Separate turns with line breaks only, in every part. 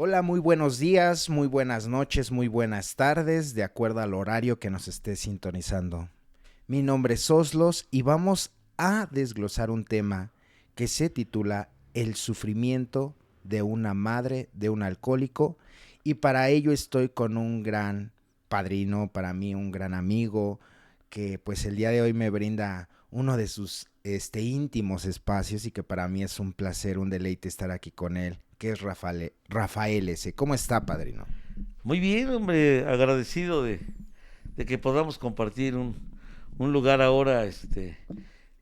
Hola, muy buenos días, muy buenas noches, muy buenas tardes, de acuerdo al horario que nos esté sintonizando. Mi nombre es Oslos y vamos a desglosar un tema que se titula El sufrimiento de una madre de un alcohólico, y para ello estoy con un gran padrino, para mí un gran amigo, que pues el día de hoy me brinda uno de sus íntimos espacios, y que para mí es un placer, un deleite estar aquí con él, que es Rafael S. ¿Cómo está, padrino?
Muy bien, hombre, agradecido de que podamos compartir un lugar ahora,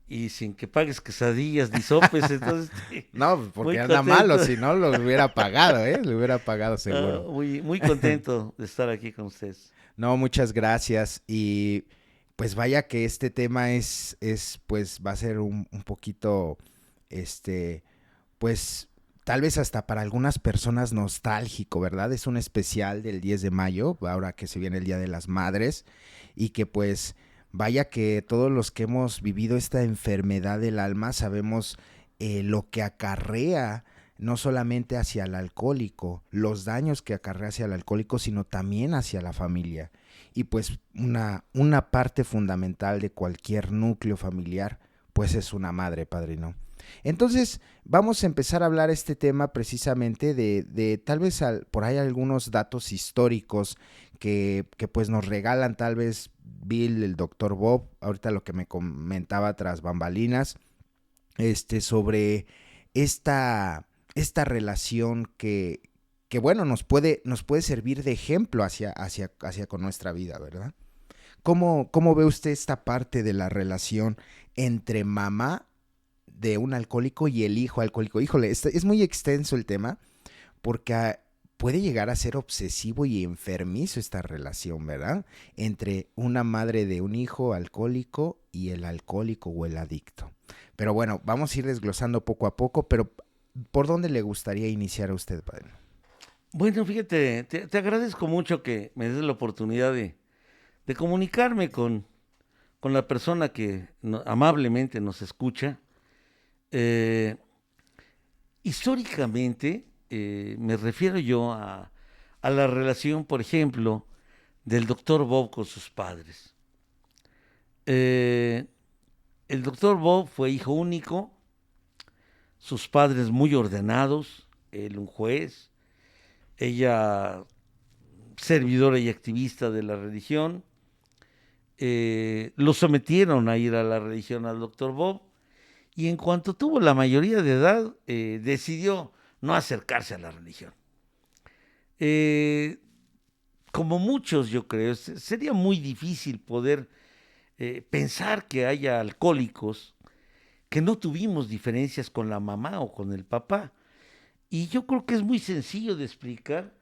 y sin que pagues quesadillas ni sopes, entonces,
No, porque
muy
anda malo,
contento,
si no lo hubiera pagado, ¿eh? Lo hubiera pagado seguro.
muy contento de estar aquí con ustedes.
No, muchas gracias. Y pues vaya que este tema pues va a ser un poquito, este, pues tal vez hasta para algunas personas nostálgico, ¿verdad? Es un especial del 10 de mayo, ahora que se viene el Día de las Madres, y que pues vaya que todos los que hemos vivido esta enfermedad del alma sabemos lo que acarrea no solamente hacia el alcohólico, los daños que acarrea hacia el alcohólico, sino también hacia la familia. Y pues una parte fundamental de cualquier núcleo familiar, pues es una madre, padrino. Entonces, vamos a empezar a hablar este tema precisamente de tal vez por ahí algunos datos históricos que pues nos regalan tal vez Bill, el doctor Bob, ahorita lo que me comentaba tras bambalinas, sobre esta relación que bueno, nos puede servir de ejemplo hacia con nuestra vida, ¿verdad? ¿Cómo ve usted esta parte de la relación entre mamá de un alcohólico y el hijo alcohólico? Híjole, es muy extenso el tema, porque puede llegar a ser obsesivo y enfermizo esta relación, ¿verdad? Entre una madre de un hijo alcohólico y el alcohólico o el adicto. Pero bueno, vamos a ir desglosando poco a poco, pero ¿por dónde le gustaría iniciar a usted, padre?
Bueno, fíjate, te agradezco mucho que me des la oportunidad de comunicarme con la persona que amablemente nos escucha. Eh, Históricamente, me refiero yo a la relación, por ejemplo, del doctor Bob con sus padres. Eh, el doctor Bob fue hijo único, sus padres muy ordenados, él un juez, ella servidora y activista de la religión. Lo sometieron a ir a la religión al doctor Bob, y en cuanto tuvo la mayoría de edad, decidió no acercarse a la religión. Eh, Como muchos, yo creo, sería muy difícil poder pensar que haya alcohólicos que no tuvimos diferencias con la mamá o con el papá. Y yo creo que es muy sencillo de explicar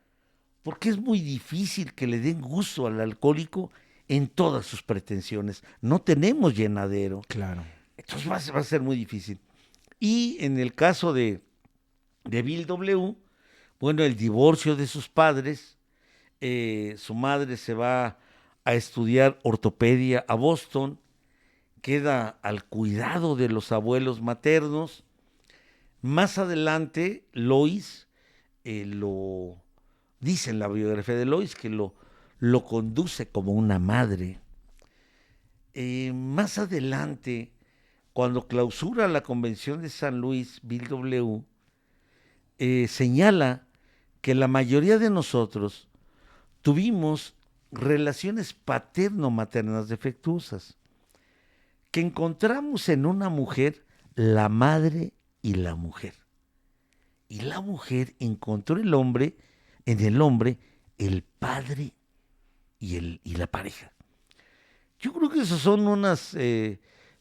porque es muy difícil que le den gusto al alcohólico en todas sus pretensiones. No tenemos llenadero.
Claro.
Entonces va a ser muy difícil. Y en el caso de Bill W., bueno, el divorcio de sus padres, su madre se va a estudiar ortopedia a Boston, queda al cuidado de los abuelos maternos. Más adelante, Lois lo dice en la biografía de Lois que lo conduce como una madre. Más adelante, cuando clausura la convención de San Luis, Bill W. Señala que la mayoría de nosotros tuvimos relaciones paterno-maternas defectuosas, que encontramos en una mujer la madre y la mujer. Y la mujer encontró en el hombre, el padre y la pareja. Yo creo que esas son unas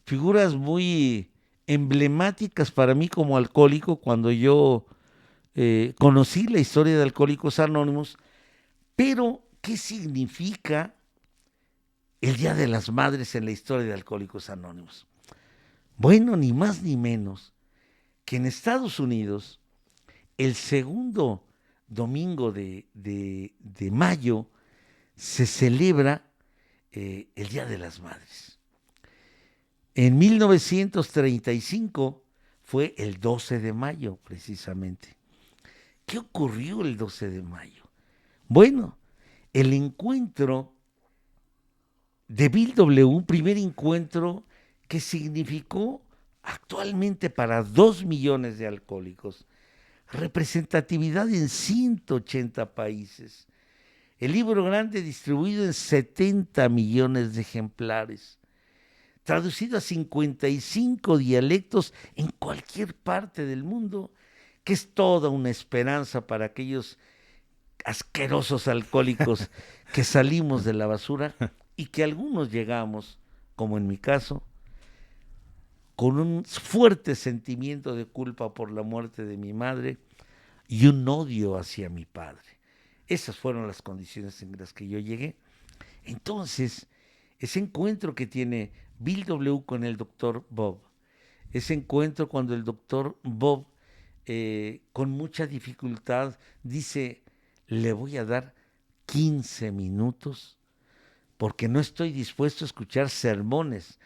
figuras muy emblemáticas para mí como alcohólico cuando yo conocí la historia de Alcohólicos Anónimos. Pero, ¿qué significa el Día de las Madres en la historia de Alcohólicos Anónimos? Bueno, ni más ni menos que en Estados Unidos, el segundo domingo de mayo, se celebra el Día de las Madres. En 1935 fue el 12 de mayo, precisamente. ¿Qué ocurrió el 12 de mayo? Bueno, el encuentro de Bill W., un primer encuentro que significó actualmente para 2 millones de alcohólicos, representatividad en 180 países, el libro grande distribuido en 70 millones de ejemplares, traducido a 55 dialectos en cualquier parte del mundo, que es toda una esperanza para aquellos asquerosos alcohólicos que salimos de la basura y que algunos llegamos, como en mi caso, con un fuerte sentimiento de culpa por la muerte de mi madre y un odio hacia mi padre. Esas fueron las condiciones en las que yo llegué. Entonces, ese encuentro que tiene Bill W. con el doctor Bob, ese encuentro cuando el doctor Bob, con mucha dificultad, dice, le voy a dar 15 minutos porque no estoy dispuesto a escuchar sermones,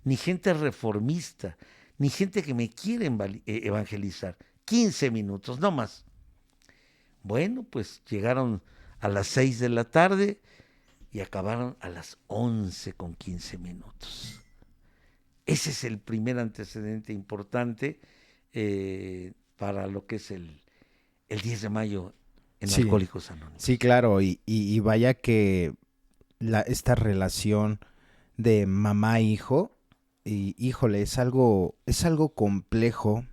ni gente reformista, ni gente que me quiere evangelizar. 15 minutos, no más. Bueno, pues llegaron a las 6 de la tarde y acabaron a las 11 con 15 minutos. Ese es el primer antecedente importante para lo que es el 10 de mayo en
Sí,
Alcohólicos Anónimos.
sí, claro, y vaya que esta relación de mamá-hijo, y híjole, es algo complejo.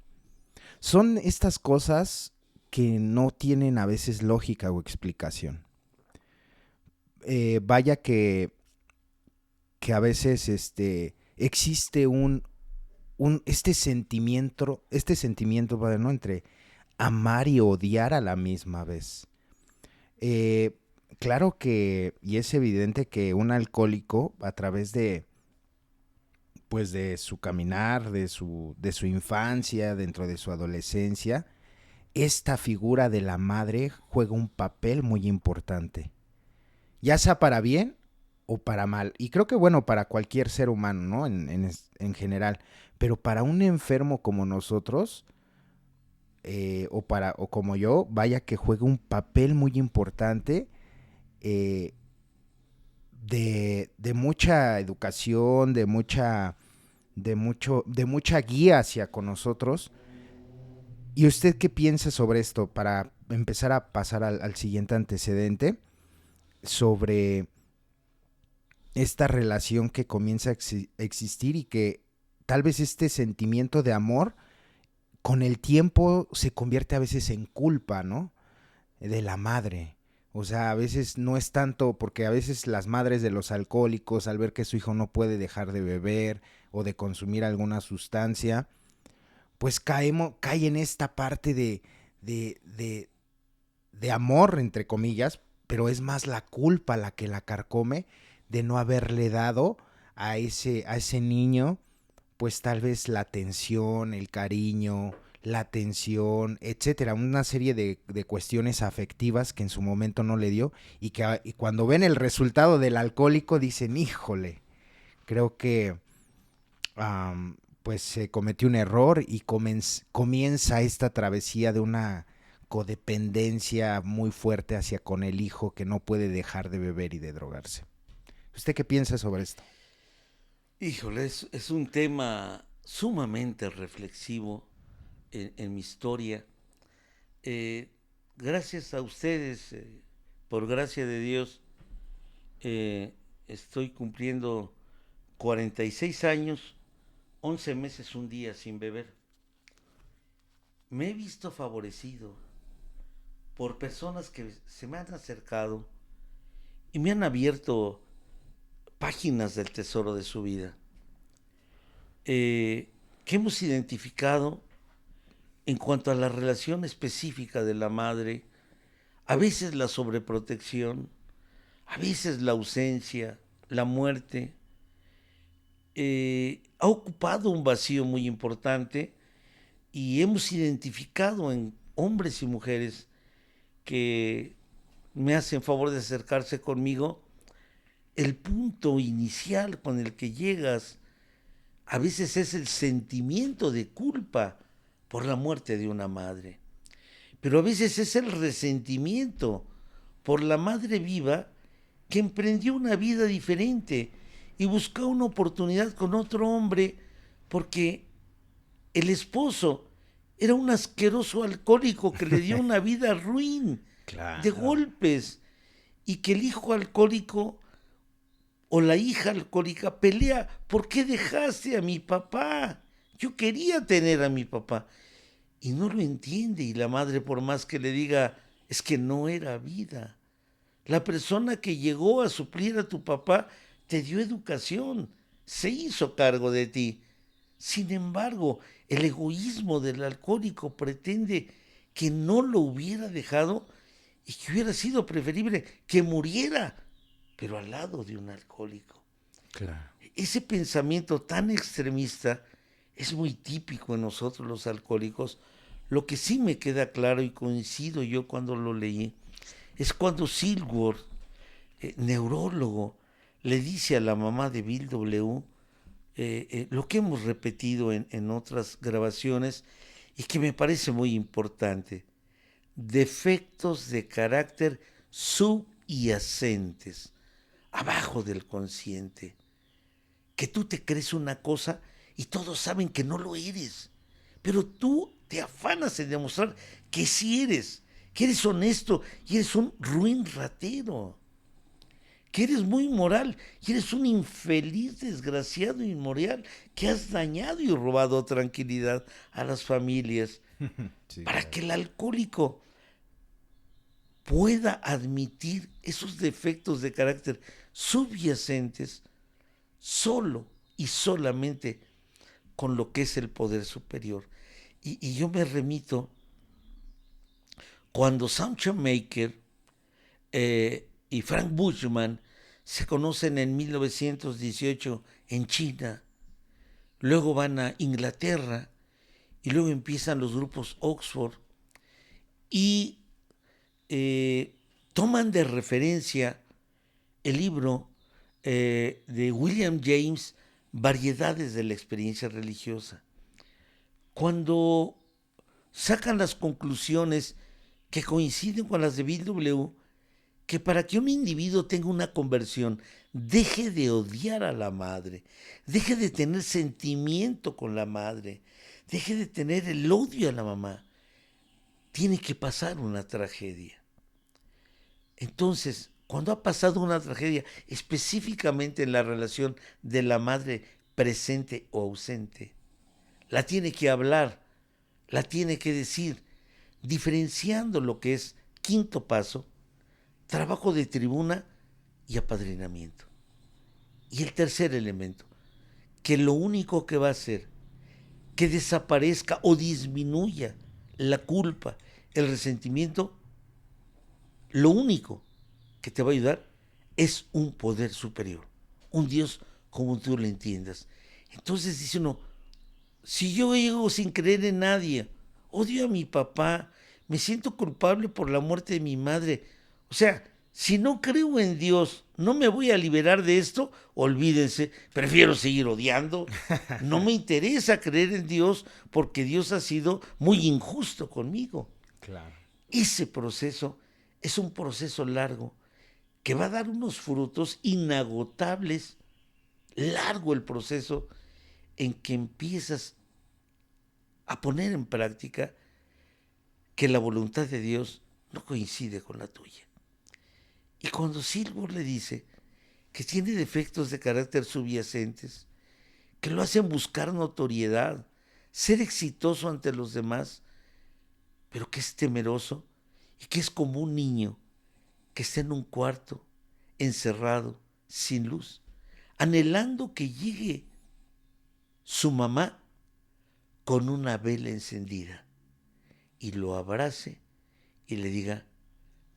Son estas cosas que no tienen a veces lógica o explicación. Vaya que a veces existe este sentimiento, ¿no? Entre amar y odiar a la misma vez. Eh, claro que, y es evidente que un alcohólico, a través pues de su caminar, de su infancia, dentro de su adolescencia, esta figura de la madre juega un papel muy importante, ya sea para bien o para mal. Y creo que bueno, para cualquier ser humano, ¿no? En general. Pero para un enfermo como nosotros, o como yo, vaya que juega un papel muy importante, eh, de mucha educación, de mucha guía hacia con nosotros. ¿Y usted qué piensa sobre esto para empezar a pasar al siguiente antecedente? Sobre esta relación que comienza a existir y que tal vez este sentimiento de amor con el tiempo se convierte a veces en culpa, ¿no? De la madre. O sea, a veces no es tanto porque a veces las madres de los alcohólicos, al ver que su hijo no puede dejar de beber o de consumir alguna sustancia, pues cae en esta parte de, de, de amor, entre comillas, pero es más la culpa la que la carcome de no haberle dado a ese niño, pues tal vez la atención, el cariño, la atención, etcétera, una serie de cuestiones afectivas que en su momento no le dio y cuando ven el resultado del alcohólico dicen, híjole, creo que pues se cometió un error y comienza esta travesía de una codependencia muy fuerte hacia con el hijo que no puede dejar de beber y de drogarse. ¿Usted qué piensa sobre esto?
Híjole, es un tema sumamente reflexivo en mi historia. Eh, Gracias a ustedes, por gracia de Dios, eh, estoy cumpliendo 46 años, 11 meses, un día sin beber. Me he visto favorecido por personas que se me han acercado y me han abierto páginas del tesoro de su vida, que hemos identificado en cuanto a la relación específica de la madre, a veces la sobreprotección, a veces la ausencia, la muerte, ha ocupado un vacío muy importante y hemos identificado en hombres y mujeres que me hacen favor de acercarse conmigo el punto inicial con el que llegas. A veces es el sentimiento de culpa por la muerte de una madre. pero a veces es el resentimiento por la madre viva que emprendió una vida diferente y buscó una oportunidad con otro hombre porque el esposo era un asqueroso alcohólico que le dio una vida ruin, de
Claro.
golpes, y que el hijo alcohólico o la hija alcohólica pelea, ¿por qué dejaste a mi papá? Yo quería tener a mi papá. Y no lo entiende, y la madre por más que le diga, es que no era vida. La persona que llegó a suplir a tu papá te dio educación, se hizo cargo de ti. Sin embargo, el egoísmo del alcohólico pretende que no lo hubiera dejado y que hubiera sido preferible que muriera, pero al lado de un alcohólico.
Claro.
Ese pensamiento tan extremista es muy típico en nosotros los alcohólicos. Lo que sí me queda claro y coincido yo cuando lo leí es cuando Silworth, neurólogo, le dice a la mamá de Bill W. Lo que hemos repetido en otras grabaciones y que me parece muy importante: defectos de carácter subyacentes, abajo del consciente, que tú te crees una cosa y todos saben que no lo eres, pero tú te afanas en demostrar que sí eres, que eres honesto y eres un ruin ratero, que eres muy moral y eres un infeliz, desgraciado, inmoral, que has dañado y robado tranquilidad a las familias.
Sí,
Para
claro.
que el alcohólico pueda admitir esos defectos de carácter subyacentes solo y solamente con lo que es el poder superior. Y yo me remito cuando Sam Maker y Frank Bushman se conocen en 1918 en China, luego van a Inglaterra y luego empiezan los grupos Oxford y toman de referencia el libro de William James, Variedades de la experiencia religiosa. Cuando sacan las conclusiones que coinciden con las de Bill W., que para que un individuo tenga una conversión, deje de odiar a la madre, deje de tener sentimiento con la madre, deje de tener el odio a la mamá, tiene que pasar una tragedia. Entonces, cuando ha pasado una tragedia, específicamente en la relación de la madre presente o ausente, la tiene que hablar, la tiene que decir, diferenciando lo que es quinto paso, trabajo de tribuna y apadrinamiento. Y el tercer elemento, que lo único que va a hacer que desaparezca o disminuya la culpa, el resentimiento, lo único que te va a ayudar es un poder superior, un Dios como tú lo entiendas. Entonces dice uno, si yo llego sin creer en nadie, odio a mi papá, me siento culpable por la muerte de mi madre, o sea, si no creo en Dios, no me voy a liberar de esto, olvídense, prefiero seguir odiando. No me interesa creer en Dios porque Dios ha sido muy injusto conmigo.
Claro.
Ese proceso es un proceso largo que va a dar unos frutos inagotables, largo el proceso en que empiezas a poner en práctica que la voluntad de Dios no coincide con la tuya. Y cuando Silver le dice que tiene defectos de carácter subyacentes, que lo hacen buscar notoriedad, ser exitoso ante los demás, pero que es temeroso y que es como un niño que está en un cuarto, encerrado, sin luz, anhelando que llegue su mamá con una vela encendida y lo abrace y le diga,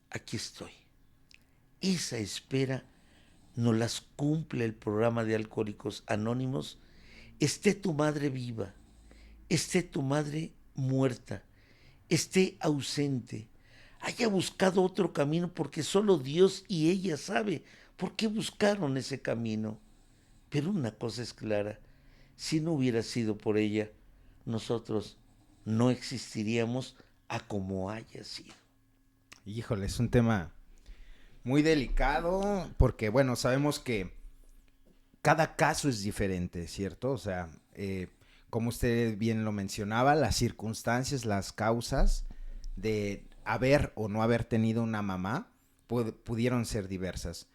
aquí estoy. Esa espera no las cumple el programa de Alcohólicos Anónimos, esté tu madre viva, esté tu madre muerta, esté ausente, haya buscado otro camino porque solo Dios y ella sabe por qué buscaron ese camino. Pero una cosa es clara, si no hubiera sido por ella, nosotros no existiríamos a como haya sido.
Híjole, es un tema muy delicado porque, bueno, sabemos que cada caso es diferente, ¿cierto? O sea, como usted bien lo mencionaba, las circunstancias, las causas de haber o no haber tenido una mamá pudieron ser diversas.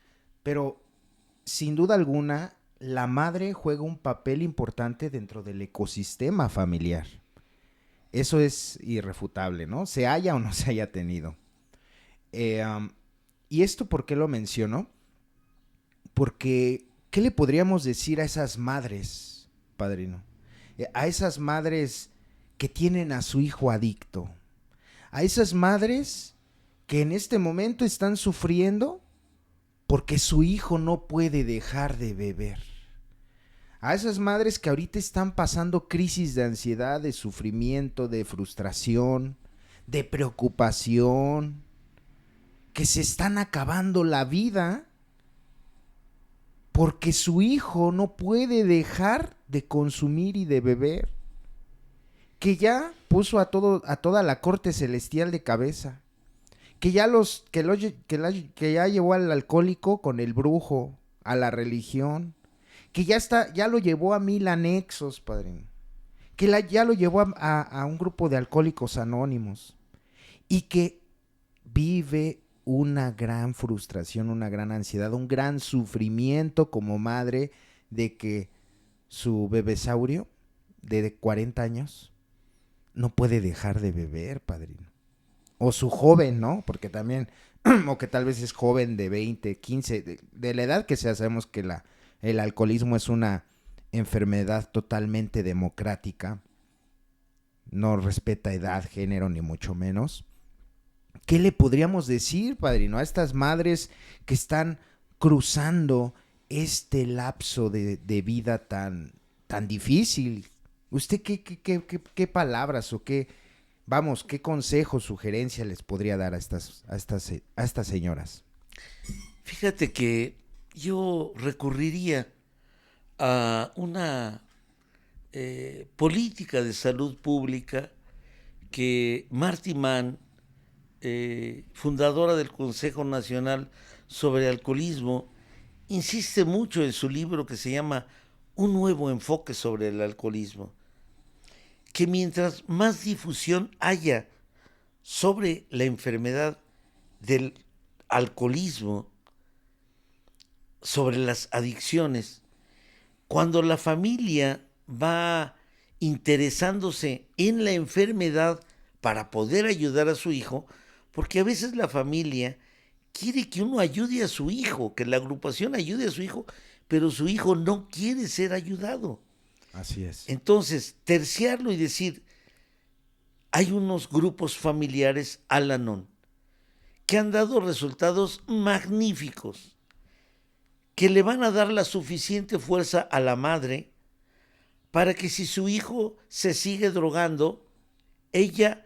Pero, sin duda alguna, la madre juega un papel importante dentro del ecosistema familiar. Eso es irrefutable, ¿no? Se haya o no se haya tenido. Um, ¿Y esto por qué lo menciono? Porque, ¿qué le podríamos decir a esas madres, padrino? A esas madres que tienen a su hijo adicto. A esas madres que en este momento están sufriendo porque su hijo no puede dejar de beber. A esas madres que ahorita están pasando crisis de ansiedad, de sufrimiento, de frustración, de preocupación, que se están acabando la vida porque su hijo no puede dejar de consumir y de beber, que ya puso a toda la corte celestial de cabeza, que ya que ya llevó al alcohólico con el brujo, a la religión, que ya lo llevó a 1000 anexos, padrino, que ya lo llevó a un grupo de alcohólicos anónimos y que vive una gran frustración, una gran ansiedad, un gran sufrimiento como madre de que su bebesaurio de 40 años no puede dejar de beber, padrino. O su joven, ¿no? Porque también, o que tal vez es joven de 20, 15, de la edad que sea, sabemos que el alcoholismo es una enfermedad totalmente democrática, no respeta edad, género, ni mucho menos. ¿Qué le podríamos decir, padrino, a estas madres que están cruzando este lapso de vida tan difícil? ¿Usted qué palabras o qué consejos, sugerencias les podría dar a estas señoras?
Fíjate que yo recurriría a una política de salud pública que Marty Mann, fundadora del Consejo Nacional sobre Alcoholismo, insiste mucho en su libro que se llama Un nuevo enfoque sobre el alcoholismo, que mientras más difusión haya sobre la enfermedad del alcoholismo, sobre las adicciones, cuando la familia va interesándose en la enfermedad para poder ayudar a su hijo, porque a veces la familia quiere que uno ayude a su hijo, que la agrupación ayude a su hijo, pero su hijo no quiere ser ayudado.
Así es.
Entonces, terciarlo y decir, hay unos grupos familiares Al-Anon que han dado resultados magníficos, que le van a dar la suficiente fuerza a la madre para que si su hijo se sigue drogando, ella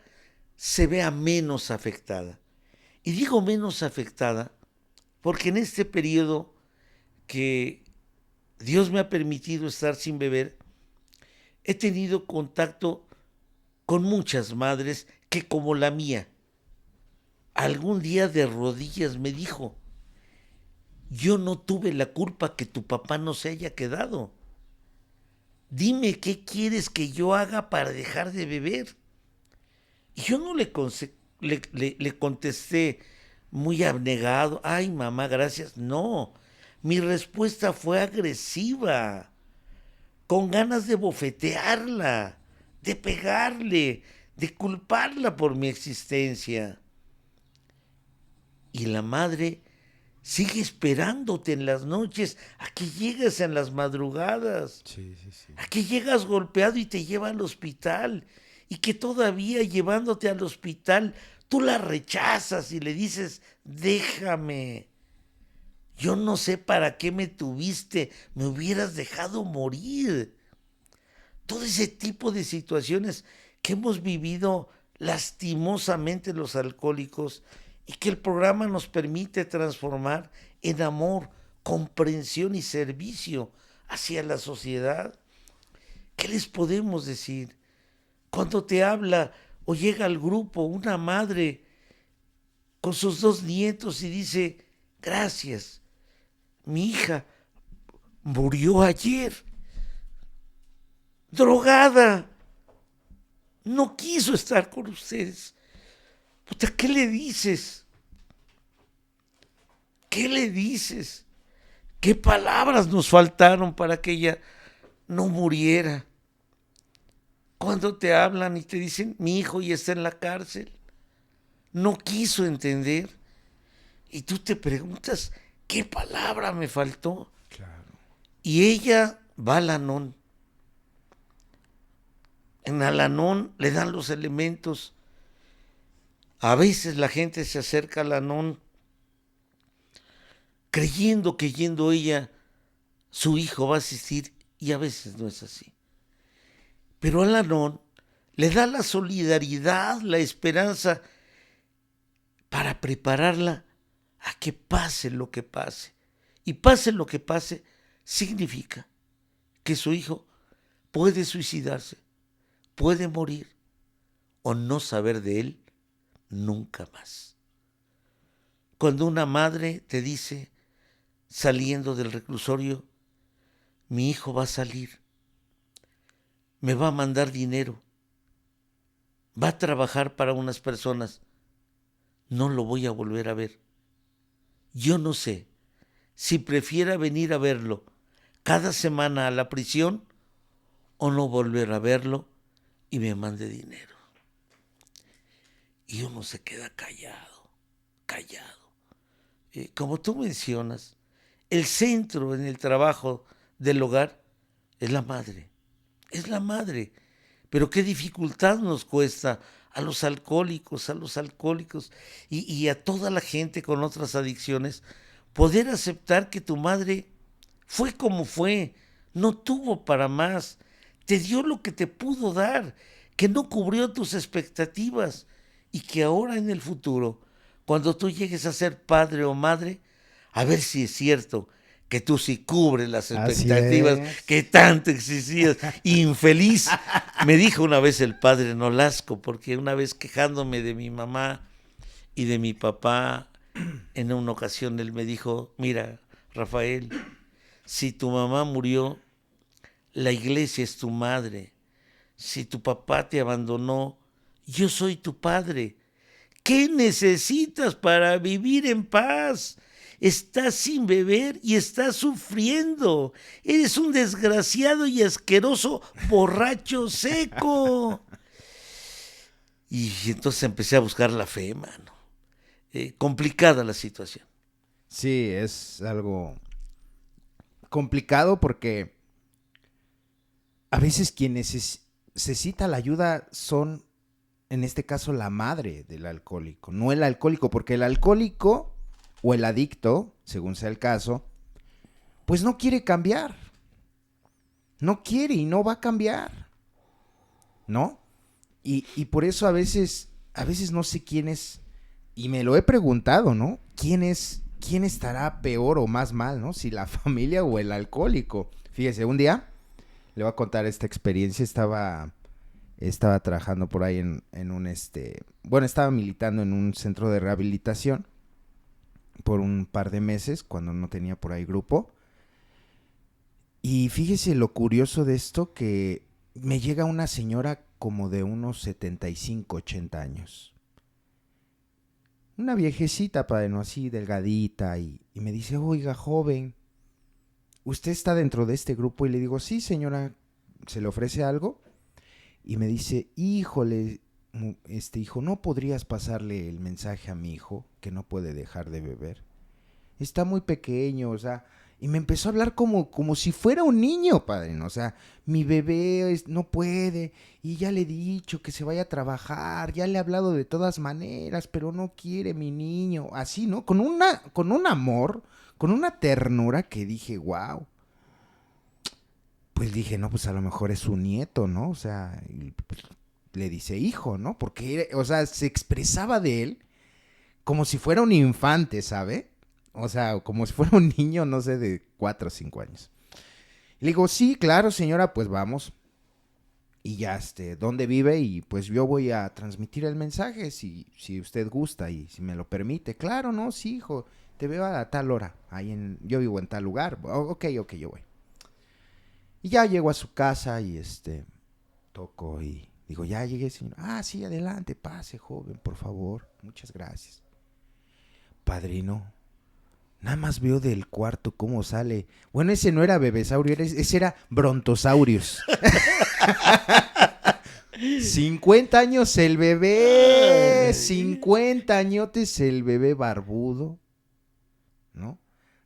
se vea menos afectada. Y digo menos afectada porque en este periodo que Dios me ha permitido estar sin beber, he tenido contacto con muchas madres que, como la mía, algún día de rodillas me dijo, yo no tuve la culpa que tu papá no se haya quedado. Dime qué quieres que yo haga para dejar de beber. Y yo no le contesté muy abnegado, ay mamá, gracias. No, mi respuesta fue agresiva, con ganas de bofetearla, de pegarle, de culparla por mi existencia. Y la madre sigue esperándote en las noches a que llegues en las madrugadas,
Sí, sí, sí.
a que llegas golpeado y te lleva al hospital, y que todavía llevándote al hospital tú la rechazas y le dices, déjame, yo no sé para qué me tuviste, me hubieras dejado morir. Todo ese tipo de situaciones que hemos vivido lastimosamente los alcohólicos y que el programa nos permite transformar en amor, comprensión y servicio hacia la sociedad. ¿Qué les podemos decir? Cuando te habla O llega al grupo una madre con sus 2 nietos y dice, gracias, mi hija murió ayer, drogada, no quiso estar con ustedes. Puta, ¿qué le dices? ¿Qué le dices? ¿Qué palabras nos faltaron para que ella no muriera? Cuando te hablan y te dicen, mi hijo ya está en la cárcel, no quiso entender. Y tú te preguntas, ¿qué palabra me faltó?
Claro.
Y ella va al Alanón. En Alanón le dan los elementos. A veces la gente se acerca al Alanón creyendo que yendo ella, su hijo va a asistir, y a veces no es así. Pero Al-Anon le da la solidaridad, la esperanza para prepararla a que pase lo que pase. Y pase lo que pase significa que su hijo puede suicidarse, puede morir o no saber de él nunca más. Cuando una madre te dice, saliendo del reclusorio, mi hijo va a salir, me va a mandar dinero, va a trabajar para unas personas, no lo voy a volver a ver. Yo no sé si prefiera venir a verlo cada semana a la prisión o no volver a verlo y me mande dinero. Y uno se queda callado, callado. Como tú mencionas, el centro en el trabajo del hogar es la madre. Es la madre. Pero qué dificultad nos cuesta a los alcohólicos y a toda la gente con otras adicciones poder aceptar que tu madre fue como fue, no tuvo para más, te dio lo que te pudo dar, que no cubrió tus expectativas y que ahora en el futuro, cuando tú llegues a ser padre o madre, a ver si es cierto que tú sí cubres las
Así
expectativas
es.
que tanto exigías. Infeliz, me dijo una vez el padre Nolasco, porque una vez quejándome de mi mamá y de mi papá, en una ocasión él me dijo, mira, Rafael, si tu mamá murió, la iglesia es tu madre. Si tu papá te abandonó, yo soy tu padre. ¿Qué necesitas para vivir en paz? Estás sin beber y estás sufriendo. Eres un desgraciado y asqueroso borracho seco. Y entonces empecé a buscar la fe, mano. Complicada la situación.
Sí, es algo complicado porque a veces quienes necesita la ayuda son, en este caso, la madre del alcohólico, no el alcohólico, porque el alcohólico o el adicto, según sea el caso, pues no quiere cambiar. No quiere y no va a cambiar, ¿no? Y por eso a veces no sé quién es, y me lo he preguntado, ¿no? ¿Quién estará peor o más mal, ¿no? Si la familia o el alcohólico. Fíjese, un día le voy a contar esta experiencia. Estaba trabajando por ahí en un bueno, estaba militando en un centro de rehabilitación por un par de meses cuando no tenía por ahí grupo. Y fíjese lo curioso de esto, que me llega una señora como de unos 75, 80 años. Una viejecita, padre, ¿no? Así delgadita, y me dice, oiga, joven, ¿usted está dentro de este grupo? Y le digo, sí, señora. ¿Se le ofrece algo? Y me dice, híjole, hijo, ¿no podrías pasarle el mensaje a mi hijo que no puede dejar de beber? Está muy pequeño, o sea, y me empezó a hablar como si fuera un niño, padre, ¿no? O sea, mi bebé no puede, y ya le he dicho que se vaya a trabajar, ya le he hablado de todas maneras, pero no quiere mi niño, así, ¿no? Con un amor, con una ternura que dije, wow. Pues dije, no, pues a lo mejor es su nieto, ¿no? O sea, pues, le dice hijo, ¿no? Porque, o sea, se expresaba de él como si fuera un infante, ¿sabe? O sea, como si fuera un niño, no sé, de 4 o 5 años. Y le digo, sí, claro, señora, pues vamos. y ya, dónde vive, y pues yo voy a transmitir el mensaje si usted gusta y si me lo permite. Claro, no, sí, hijo, te veo a tal hora, yo vivo en tal lugar. Ok, yo voy. Y ya llego a su casa y toco y digo, ya llegué, señor. Ah, sí, adelante, pase, joven, por favor. Muchas gracias. Padrino, nada más veo del cuarto cómo sale. Bueno, ese no era bebesaurio, ese era Brontosaurus. 50 años el bebé, 50 añotes el bebé barbudo, ¿no?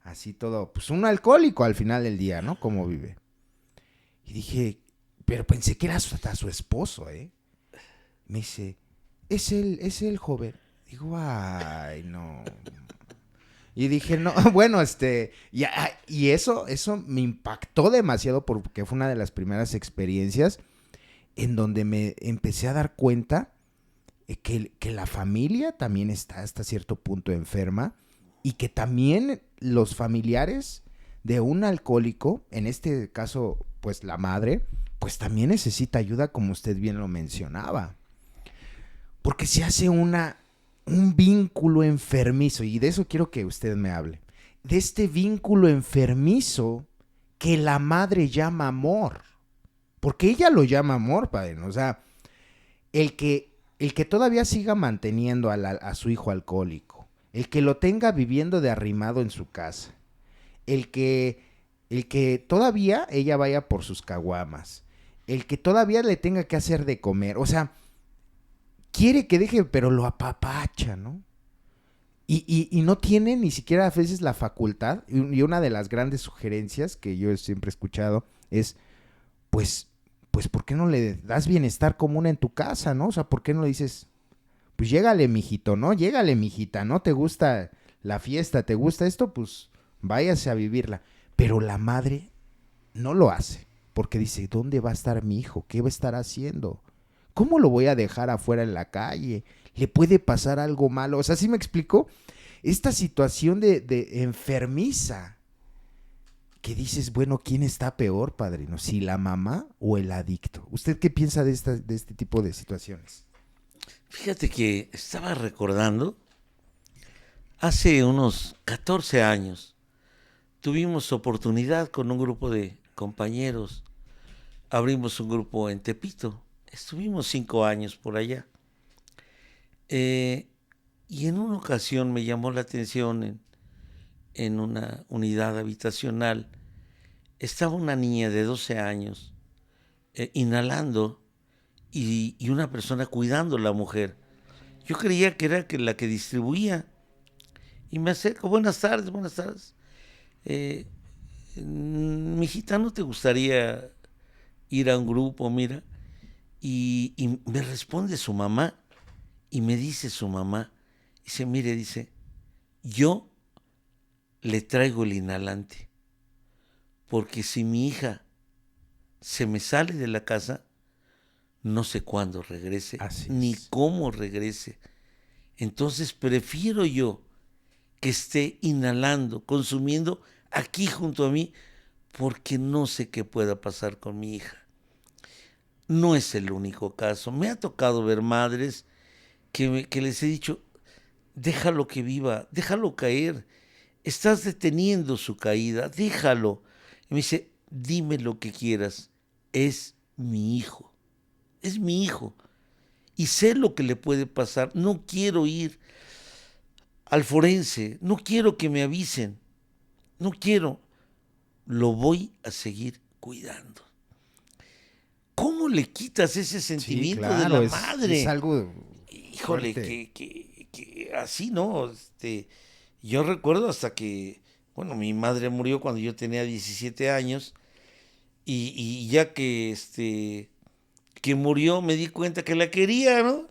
Así todo, pues un alcohólico al final del día, ¿no? Como vive. Y dije, pero pensé que era hasta su esposo, ¿eh? Me dice, es él, joven. Digo, ay, no. Y dije, no, bueno, y eso me impactó demasiado porque fue una de las primeras experiencias en donde me empecé a dar cuenta que la familia también está hasta cierto punto enferma y que también los familiares de un alcohólico, en este caso, pues la madre, pues también necesita ayuda, como usted bien lo mencionaba. Porque se hace un vínculo enfermizo, y de eso quiero que usted me hable. De este vínculo enfermizo que la madre llama amor. Porque ella lo llama amor, padre. O sea, el que todavía siga manteniendo a su hijo alcohólico, el que lo tenga viviendo de arrimado en su casa, el que todavía ella vaya por sus caguamas, el que todavía le tenga que hacer de comer, o sea, quiere que deje, pero lo apapacha, ¿no? Y no tiene ni siquiera a veces la facultad, y una de las grandes sugerencias que yo siempre he escuchado es, pues, ¿por qué no le das bienestar común en tu casa, no? O sea, ¿por qué no le dices, pues llégale, mijito, ¿no? Llégale, mijita, ¿no? ¿Te gusta la fiesta? ¿Te gusta esto? Pues váyase a vivirla. Pero la madre no lo hace, porque dice, ¿dónde va a estar mi hijo? ¿Qué va a estar haciendo? ¿Cómo lo voy a dejar afuera en la calle? ¿Le puede pasar algo malo? O sea, ¿sí me explico? Esta situación de enfermiza, que dices, bueno, ¿quién está peor, padrino? ¿Si la mamá o el adicto? ¿Usted qué piensa de este tipo de situaciones?
Fíjate que estaba recordando, hace unos 14 años, tuvimos oportunidad con un grupo de compañeros, abrimos un grupo en Tepito, estuvimos 5 años por allá. Y en una ocasión me llamó la atención en una unidad habitacional, estaba una niña de 12 años inhalando y una persona cuidando a la mujer. Yo creía que era la que distribuía y me acerco, buenas tardes, buenas tardes. Eh, Mijita, ¿no te gustaría ir a un grupo, mira? Y me responde su mamá y me dice su mamá, dice, mire, dice, yo le traigo el inhalante, porque si mi hija se me sale de la casa, no sé cuándo regrese,
Así
ni
es.
cómo regrese. Entonces prefiero yo que esté inhalando, consumiendo aquí junto a mí, porque no sé qué pueda pasar con mi hija. No es el único caso. Me ha tocado ver madres que les he dicho, déjalo que viva, déjalo caer. Estás deteniendo su caída, déjalo. Y me dice, dime lo que quieras, es mi hijo, es mi hijo. Y sé lo que le puede pasar, no quiero ir al forense, no quiero que me avisen, no quiero, lo voy a seguir cuidando. ¿Cómo le quitas ese
Sí,
sentimiento de
claro,
la
es
madre?
algo
Híjole,
fuerte.
que así, ¿no? Yo recuerdo hasta que, bueno, mi madre murió cuando yo tenía 17 años y ya que murió me di cuenta que la quería, ¿no?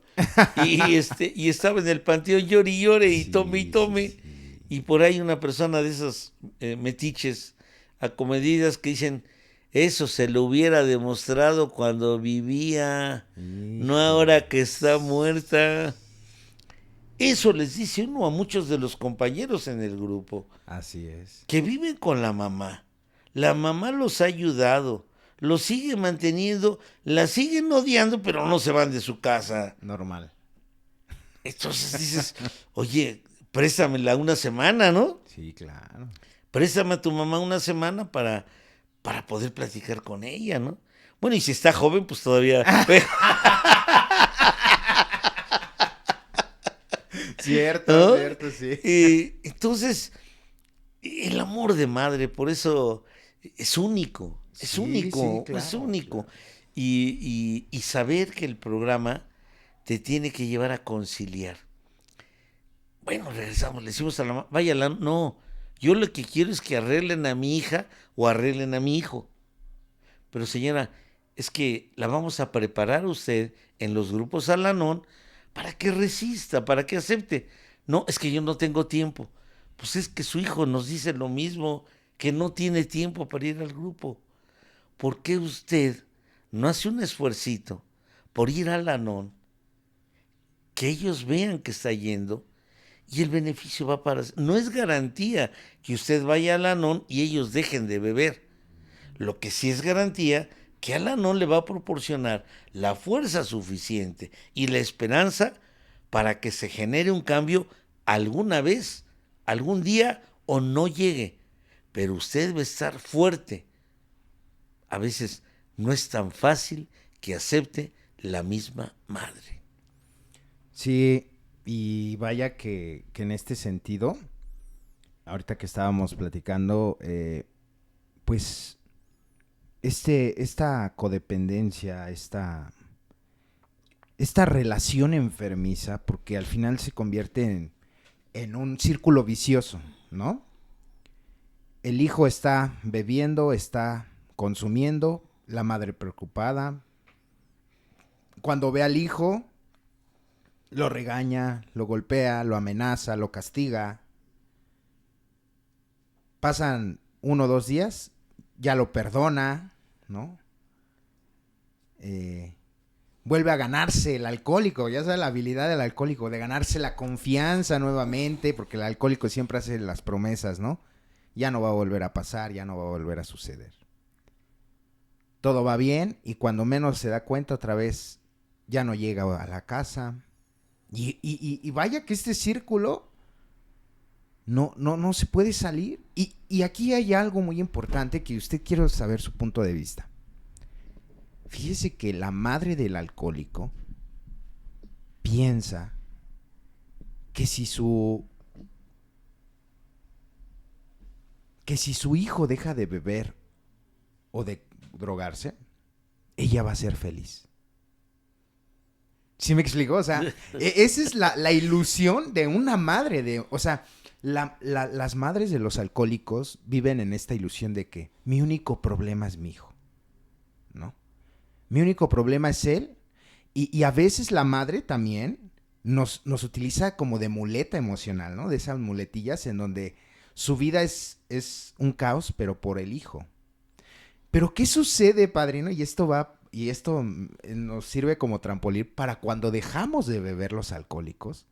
Y estaba en el panteón llore y llore y tome y
Sí, sí,
tome.
sí.
Y por ahí una persona de esas metiches acomedidas que dicen, eso se lo hubiera demostrado cuando vivía, no ahora que está
Híjoles.
muerta. Eso les dice uno a muchos de los compañeros en el grupo,
Así es.
que viven con la mamá. La mamá los ha ayudado, lo sigue manteniendo, la siguen odiando, pero no se van de su casa.
Normal.
Entonces dices, oye, préstamela una semana, ¿no?
Sí, claro.
Préstame a tu mamá una semana para poder platicar con ella, ¿no? Bueno, y si está joven, pues todavía...
Cierto,
¿no?
cierto, sí.
Entonces, el amor de madre, por eso es único, es
Sí,
único,
claro,
es único.
claro.
Y saber que el programa te tiene que llevar a conciliar. Bueno, regresamos, le decimos a la mamá, vaya, no, yo lo que quiero es que arreglen a mi hija o arreglen a mi hijo. Pero señora, es que la vamos a preparar a usted en los grupos Al-Anon para que resista, para que acepte. No, es que yo no tengo tiempo. Pues es que su hijo nos dice lo mismo, que no tiene tiempo para ir al grupo. ¿Por qué usted no hace un esfuercito por ir al Al-Anon, que ellos vean que está yendo y el beneficio va para... No es garantía que usted vaya al Al-Anon y ellos dejen de beber. Lo que sí es garantía que Al-Anon le va a proporcionar la fuerza suficiente y la esperanza para que se genere un cambio alguna vez, algún día o no llegue. Pero usted va a estar fuerte. A veces no es tan fácil que acepte la misma madre.
Sí, y vaya que en este sentido, ahorita que estábamos platicando, pues esta codependencia, esta relación enfermiza, porque al final se convierte en un círculo vicioso, ¿no? El hijo está bebiendo, está consumiendo, la madre preocupada. Cuando ve al hijo, lo regaña, lo golpea, lo amenaza, lo castiga. Pasan 1 o 2 días, ya lo perdona, ¿no? Vuelve a ganarse el alcohólico, ya sabe la habilidad del alcohólico, de ganarse la confianza nuevamente, porque el alcohólico siempre hace las promesas, ¿no? Ya no va a volver a pasar, ya no va a volver a suceder. Todo va bien y cuando menos se da cuenta otra vez ya no llega a la casa. Y vaya que este círculo no se puede salir. Y aquí hay algo muy importante que usted quiere saber su punto de vista. Fíjese que la madre del alcohólico piensa que si su hijo deja de beber o de drogarse, ella va a ser feliz. ¿Sí me explico? O sea, esa es la ilusión de una madre. O sea, las madres de los alcohólicos viven en esta ilusión de que mi único problema es mi hijo, ¿no? Mi único problema es él. Y a veces la madre también nos utiliza como de muleta emocional, ¿no? De esas muletillas en donde su vida es un caos, pero por el hijo. Pero ¿qué sucede, padrino? Y esto nos sirve como trampolín para cuando dejamos de beber los alcohólicos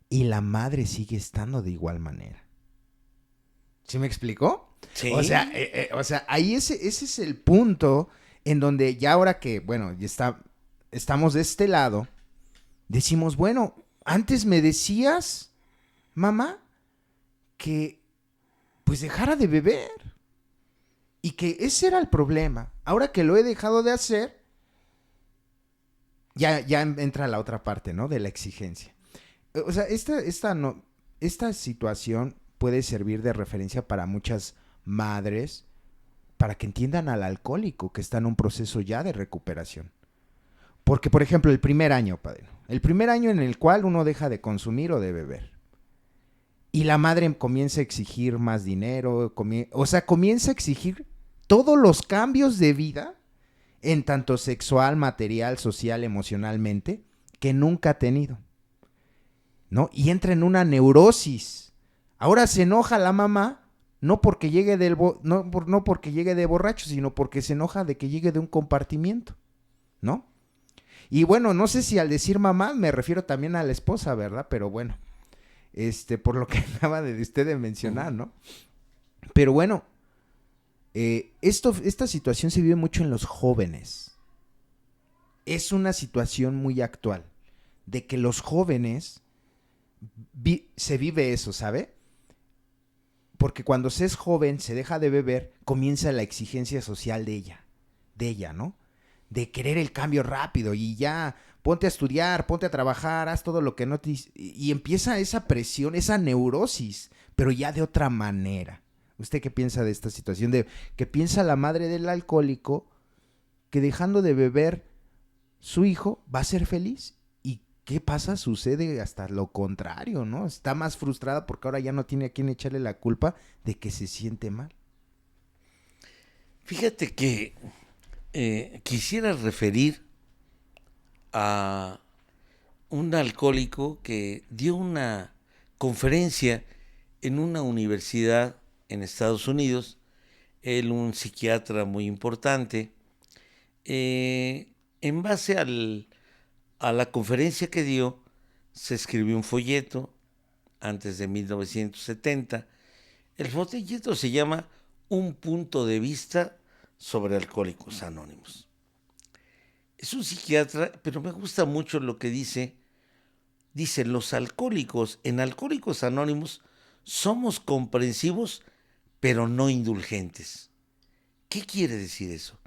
y la madre sigue estando de igual manera. ¿Sí me explicó?
Sí.
O sea, ahí ese es el punto en donde ya ahora que, bueno, estamos de este lado, decimos, bueno, antes me decías, mamá, que pues dejara de beber. Y que ese era el problema. Ahora que lo he dejado de hacer, ya entra la otra parte, ¿no? De la exigencia. O sea, esta situación puede servir de referencia para muchas madres, para que entiendan al alcohólico que está en un proceso ya de recuperación. Porque, por ejemplo, el primer año, padre, el primer año en el cual uno deja de consumir o de beber. Y la madre comienza a exigir más dinero, comienza a exigir todos los cambios de vida, en tanto sexual, material, social, emocionalmente, que nunca ha tenido, ¿no? Y entra en una neurosis. Ahora se enoja la mamá, no porque llegue no porque llegue de borracho, sino porque se enoja de que llegue de un compartimiento, ¿no? Y bueno, no sé si al decir mamá me refiero también a la esposa, ¿verdad? Pero bueno, por lo que acaba de usted de mencionar, ¿no? Pero bueno, Esta situación se vive mucho en los jóvenes. Es una situación muy actual, de que los jóvenes se vive eso, ¿sabe? Porque cuando se es joven, se deja de beber, comienza la exigencia social de ella, ¿no? De querer el cambio rápido y ya, ponte a estudiar, ponte a trabajar, haz todo lo que no te... Y empieza esa presión, esa neurosis, pero ya de otra manera. ¿Usted qué piensa de esta situación? ¿Qué piensa la madre del alcohólico que dejando de beber su hijo va a ser feliz? ¿Y qué pasa? Sucede hasta lo contrario, ¿no? Está más frustrada porque ahora ya no tiene a quién echarle la culpa de que se siente mal.
Fíjate que quisiera referir a un alcohólico que dio una conferencia en una universidad en Estados Unidos, él un psiquiatra muy importante, en base a la conferencia que dio, se escribió un folleto antes de 1970. El folleto se llama Un punto de vista sobre Alcohólicos Anónimos. Es un psiquiatra, pero me gusta mucho lo que dice. Dice, los alcohólicos en Alcohólicos Anónimos somos comprensivos, pero no indulgentes. ¿Qué quiere decir eso?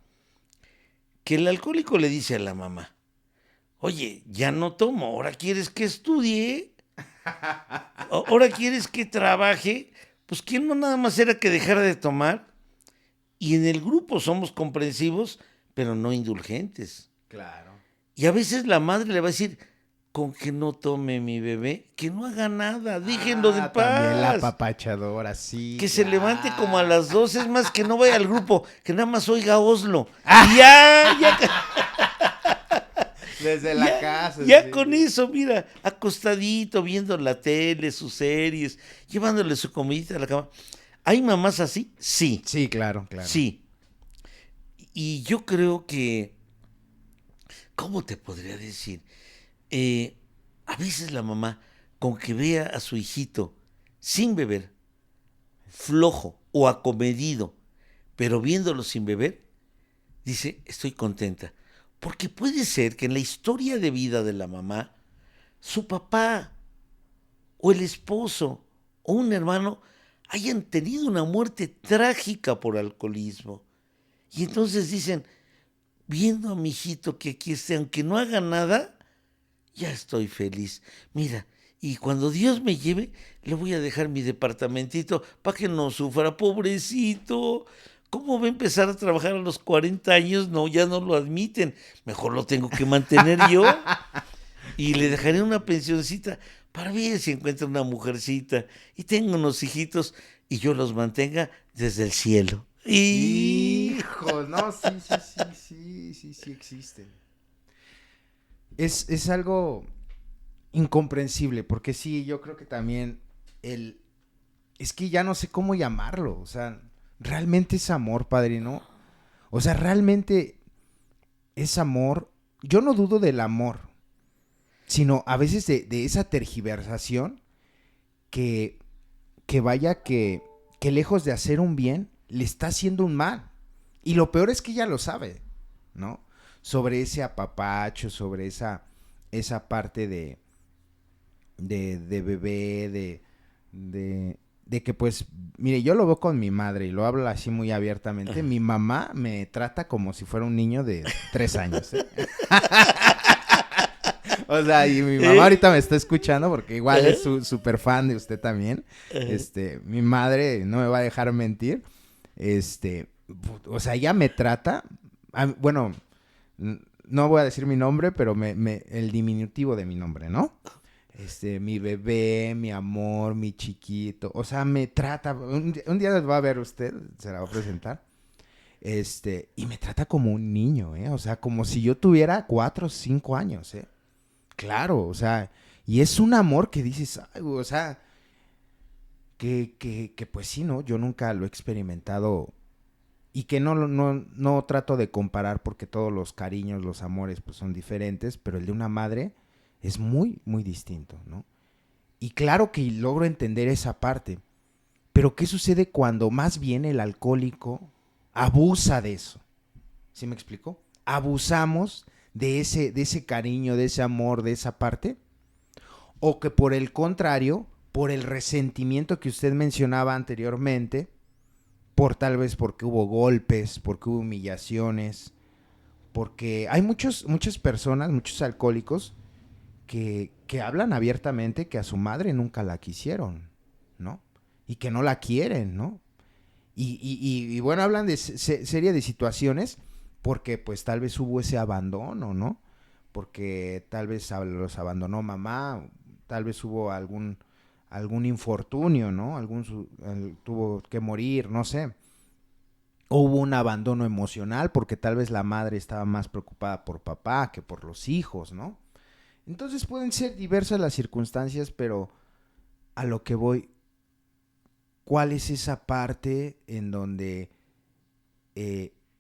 Que el alcohólico le dice a la mamá, oye, ya no tomo, ahora quieres que estudie, ahora quieres que trabaje, pues ¿quién no nada más era que dejara de tomar? Y en el grupo somos comprensivos, pero no indulgentes.
Claro.
Y a veces la madre le va a decir, con que no tome mi bebé, que no haga nada, déjenlo de paz.
También la apapachadora, sí.
Que se levante como a las 12, es más, que no vaya al grupo, que nada más oiga Oslo. Y ya.
Desde la casa.
Ya
sí.
con eso, mira, acostadito, viendo la tele, sus series, llevándole su comidita a la cama. ¿Hay mamás así? Sí.
Sí, claro.
Sí. Y yo creo que, ¿cómo te podría decir? A veces la mamá, con que vea a su hijito sin beber, flojo o acomedido, pero viéndolo sin beber, dice, estoy contenta. Porque puede ser que en la historia de vida de la mamá, su papá o el esposo o un hermano hayan tenido una muerte trágica por alcoholismo. Y entonces dicen, viendo a mi hijito que aquí esté, aunque no haga nada, ya estoy feliz. Mira, y cuando Dios me lleve, le voy a dejar mi departamentito para que no sufra, pobrecito. ¿Cómo va a empezar a trabajar a los 40 años? No, ya no lo admiten. Mejor lo tengo que mantener yo. Y le dejaré una pensioncita para ver si encuentra una mujercita y tengo unos hijitos y yo los mantenga desde el cielo.
Hijo, no, sí existen. Es algo incomprensible, porque sí, yo creo que también es que ya no sé cómo llamarlo, o sea, realmente es amor, padrino. O sea, realmente es amor. Yo no dudo del amor, sino a veces de esa tergiversación que vaya que lejos de hacer un bien, le está haciendo un mal. Y lo peor es que ella lo sabe, ¿no? Sobre ese apapacho, sobre esa parte de bebé, de que pues, mire, yo lo veo con mi madre y lo hablo así muy abiertamente. Mi mamá me trata como si fuera un niño de 3 años, ¿eh? O sea, y mi mamá ahorita me está escuchando porque igual es súper fan de usted también. Mi madre no me va a dejar mentir. O sea, ella me trata, bueno, no voy a decir mi nombre, pero el diminutivo de mi nombre, ¿no? Mi bebé, mi amor, mi chiquito. O sea, me trata, un día va a ver usted, se la va a presentar. Y me trata como un niño, ¿eh? O sea, como si yo tuviera 4 o 5 años, ¿eh? Claro, o sea, y es un amor que dices, ay, o sea, que pues sí, ¿no? Yo nunca lo he experimentado y que no trato de comparar porque todos los cariños, los amores, pues son diferentes, pero el de una madre es muy, muy distinto, ¿no? Y claro que logro entender esa parte, pero ¿qué sucede cuando más bien el alcohólico abusa de eso. ¿Sí me explico? Abusamos de ese cariño, de ese amor, de esa parte. O que por el contrario, por el resentimiento que usted mencionaba anteriormente, por tal vez porque hubo golpes, porque hubo humillaciones, porque hay muchas personas, muchos alcohólicos que hablan abiertamente que a su madre nunca la quisieron, ¿no? Y que no la quieren, ¿no? Y bueno, hablan de serie de situaciones porque pues tal vez hubo ese abandono, ¿no? Porque tal vez los abandonó mamá, tal vez hubo algún infortunio, ¿no? Tuvo que morir, no sé. O hubo un abandono emocional porque tal vez la madre estaba más preocupada por papá que por los hijos, ¿no? Entonces pueden ser diversas las circunstancias, pero a lo que voy, ¿cuál es esa parte en donde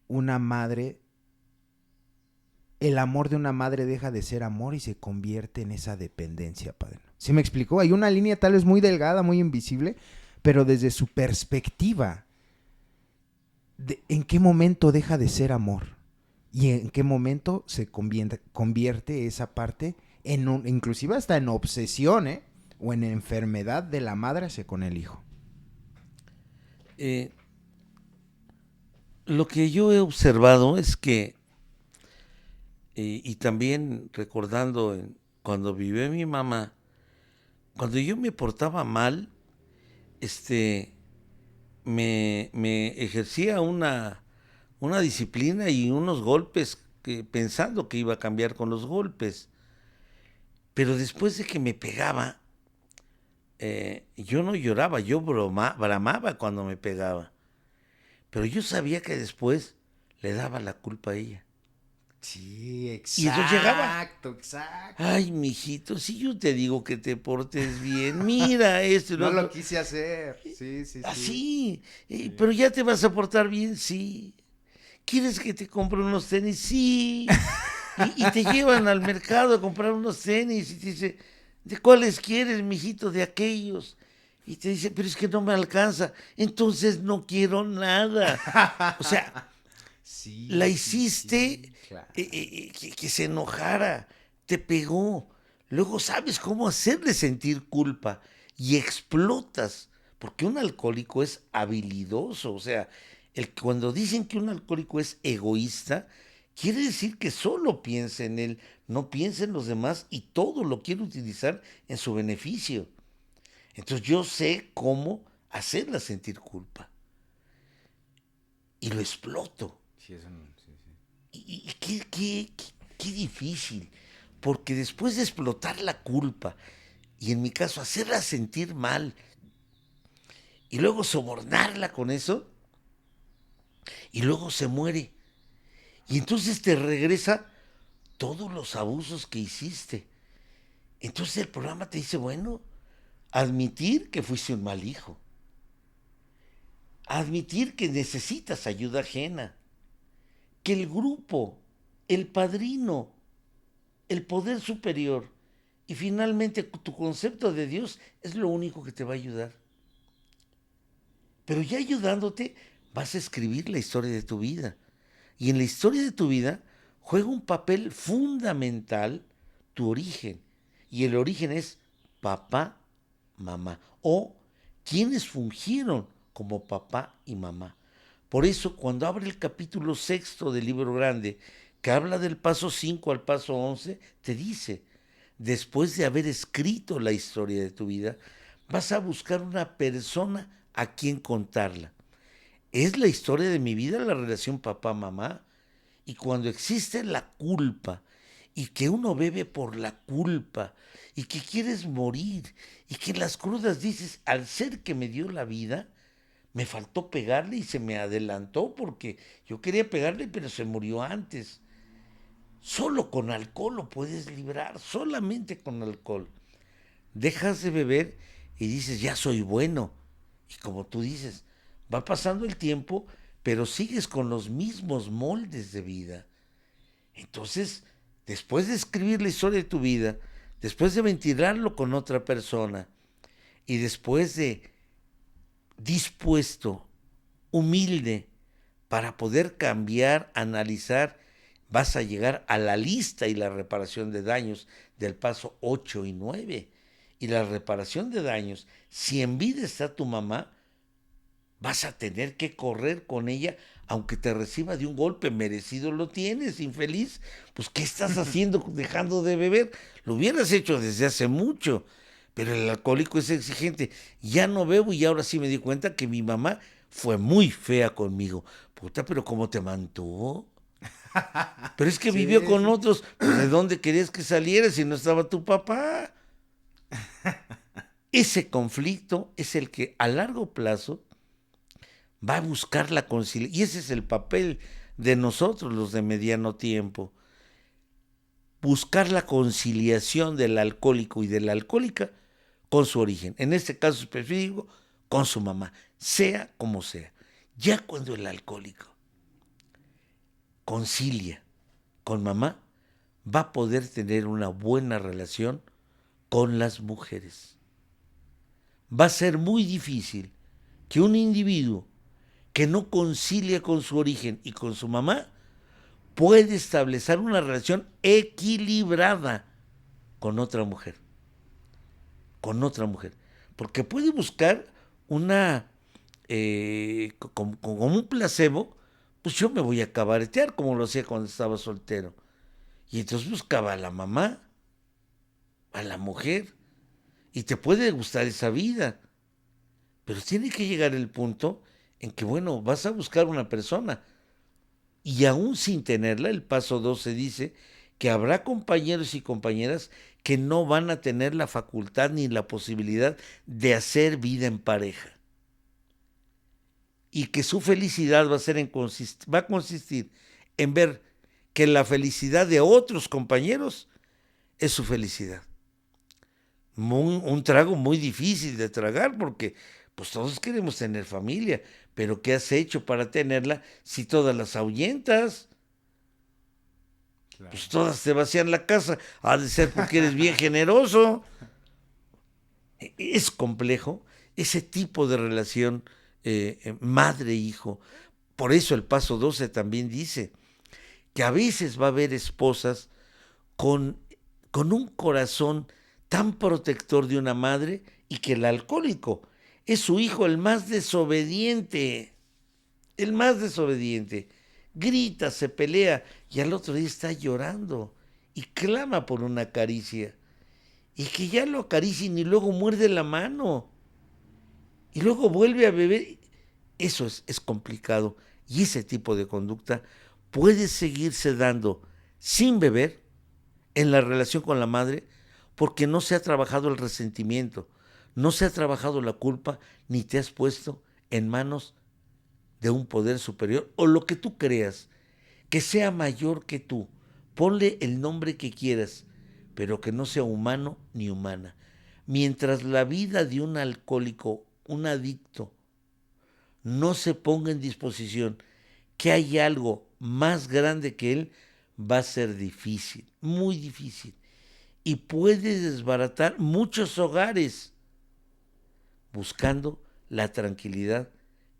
una madre, el amor de una madre deja de ser amor y se convierte en esa dependencia, padre? ¿Sí me explicó? Hay una línea tal vez muy delgada, muy invisible, pero desde su perspectiva, ¿en qué momento deja de ser amor? ¿Y en qué momento se convierte esa parte inclusive hasta en obsesión, o en enfermedad de la madre hacia con el hijo?
Lo que yo he observado es que, y también recordando cuando vivió mi mamá, cuando yo me portaba mal, me ejercía una disciplina y unos golpes pensando que iba a cambiar con los golpes. Pero después de que me pegaba, yo no lloraba, yo bramaba cuando me pegaba. Pero yo sabía que después le daba la culpa a ella.
Sí,
Y entonces llegaba.
exacto.
Ay, mijito, si yo te digo que te portes bien, mira esto y lo
No lo
otro.
quise hacer. Sí, sí, sí.
Así, pero ya te vas a portar bien, sí. ¿Quieres que te compre unos tenis? Sí. Y te llevan al mercado a comprar unos tenis y te dice, ¿de cuáles quieres, mijito? De aquellos. Y te dice, pero es que no me alcanza. Entonces no quiero nada. O sea, la
Sí, sí,
hiciste
sí, claro.
que se enojara, te pegó. Luego sabes cómo hacerle sentir culpa y explotas, porque un alcohólico es habilidoso. O sea, cuando dicen que un alcohólico es egoísta, quiere decir que solo piensa en él, no piensa en los demás y todo lo quiere utilizar en su beneficio. Entonces yo sé cómo hacerla sentir culpa y lo exploto.
Sí, eso no, sí, sí.
Y qué difícil, porque después de explotar la culpa, y en mi caso hacerla sentir mal, y luego sobornarla con eso, y luego se muere, y entonces te regresa todos los abusos que hiciste. Entonces el programa te dice, bueno, admitir que fuiste un mal hijo, admitir que necesitas ayuda ajena, que el grupo, el padrino, el poder superior y finalmente tu concepto de Dios es lo único que te va a ayudar. Pero ya ayudándote vas a escribir la historia de tu vida. Y en la historia de tu vida juega un papel fundamental tu origen. Y el origen es papá, mamá. O quienes fungieron como papá y mamá. Por eso cuando abre el capítulo 6 del libro grande, que habla del paso 5 al paso 11, te dice, después de haber escrito la historia de tu vida, vas a buscar una persona a quien contarla. Es la historia de mi vida, la relación papá-mamá. Y cuando existe la culpa y que uno bebe por la culpa y que quieres morir y que en las crudas dices, al ser que me dio la vida, me faltó pegarle y se me adelantó porque yo quería pegarle pero se murió antes. Solo con alcohol lo puedes librar, solamente con alcohol. Dejas de beber y dices, ya soy bueno. Y como tú dices, va pasando el tiempo, pero sigues con los mismos moldes de vida. Entonces, después de escribir la historia de tu vida, después de ventilarlo con otra persona y después de dispuesto, humilde, para poder cambiar, analizar, vas a llegar a la lista y la reparación de daños del paso 8 y 9. Y la reparación de daños, si en vida está tu mamá, vas a tener que correr con ella, aunque te reciba de un golpe, merecido lo tienes, infeliz. Pues, ¿qué estás haciendo dejando de beber? Lo hubieras hecho desde hace mucho, pero el alcohólico es exigente. Ya no bebo y ahora sí me di cuenta que mi mamá fue muy fea conmigo. Puta, pero ¿cómo te mantuvo? Pero es que vivió
Sí,
con
sí.
otros. Pues, ¿de dónde querías que saliera si no estaba tu papá? Ese conflicto es el que a largo plazo va a buscar la conciliación. Y ese es el papel de nosotros, los de mediano tiempo. Buscar la conciliación del alcohólico y de la alcohólica con su origen. En este caso específico, con su mamá, sea como sea. Ya cuando el alcohólico concilia con mamá, va a poder tener una buena relación con las mujeres. Va a ser muy difícil que un individuo que no concilia con su origen y con su mamá puede establecer una relación equilibrada con otra mujer, con otra mujer. Porque puede buscar una, como un placebo, pues yo me voy a cabaretear como lo hacía cuando estaba soltero. Y entonces buscaba a la mamá, a la mujer, y te puede gustar esa vida, pero tiene que llegar el punto en que, bueno, vas a buscar una persona. Y aún sin tenerla, el paso 12 dice que habrá compañeros y compañeras que no van a tener la facultad ni la posibilidad de hacer vida en pareja. Y que su felicidad va a, va a consistir en ver que la felicidad de otros compañeros es su felicidad. Un trago muy difícil de tragar porque pues todos queremos tener familia, pero ¿qué has hecho para tenerla si todas las ahuyentas? Pues
Claro.
todas te vacían la casa, ha de ser porque eres bien generoso. Es complejo ese tipo de relación madre-hijo. Por eso el paso 12 también dice que a veces va a haber esposas con, con un corazón tan protector de una madre y que el alcohólico es su hijo el más desobediente, el más desobediente. Grita, se pelea y al otro día está llorando y clama por una caricia. Y que ya lo acaricien y luego muerde la mano y luego vuelve a beber. Eso es complicado y ese tipo de conducta puede seguirse dando sin beber en la relación con la madre porque no se ha trabajado el resentimiento, no se ha trabajado la culpa, ni te has puesto en manos de un poder superior o lo que tú creas, que sea mayor que tú. Ponle el nombre que quieras, pero que no sea humano ni humana. Mientras la vida de un alcohólico, un adicto, no se ponga en disposición que hay algo más grande que él, va a ser difícil, muy difícil. Y puede desbaratar muchos hogares buscando la tranquilidad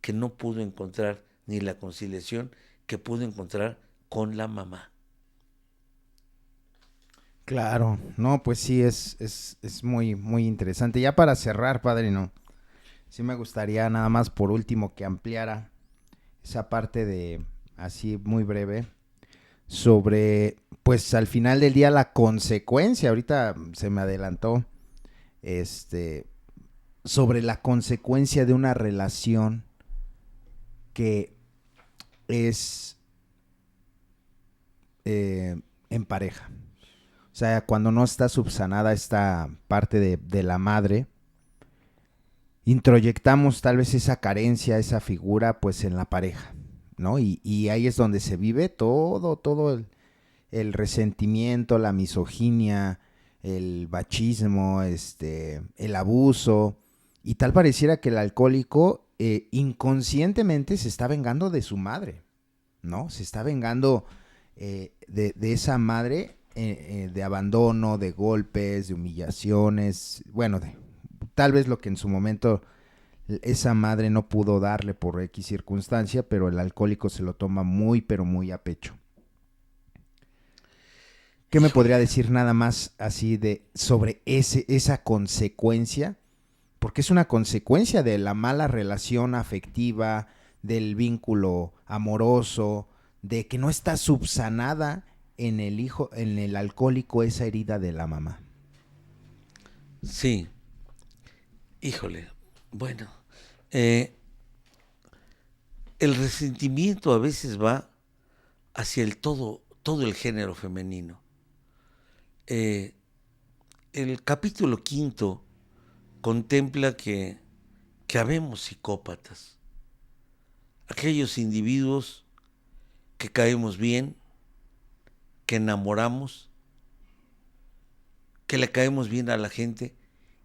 que no pudo encontrar, ni la conciliación que pudo encontrar con la mamá.
Claro, no, pues sí, es muy, muy interesante. Ya para cerrar, padre, no. Sí me gustaría nada más por último que ampliara esa parte de, así muy breve, sobre, pues al final del día la consecuencia, ahorita se me adelantó, este, sobre la consecuencia de una relación que es en pareja. O sea, cuando no está subsanada esta parte de la madre, introyectamos tal vez esa carencia, esa figura, pues en la pareja, ¿no? Y ahí es donde se vive todo el resentimiento, la misoginia, el machismo, el abuso. Y tal pareciera que el alcohólico inconscientemente se está vengando de su madre, ¿no? Se está vengando de esa madre de abandono, de golpes, de humillaciones, bueno, tal vez lo que en su momento esa madre no pudo darle por X circunstancia, pero el alcohólico se lo toma muy, pero muy a pecho. ¿Qué me podría decir nada más así sobre esa consecuencia? Porque es una consecuencia de la mala relación afectiva, del vínculo amoroso, de que no está subsanada en el hijo, en el alcohólico, esa herida de la mamá.
Sí, híjole, bueno, eh, el resentimiento a veces va hacia todo el género femenino. Eh, el capítulo 5 contempla que habemos psicópatas, aquellos individuos que caemos bien, que enamoramos, que le caemos bien a la gente,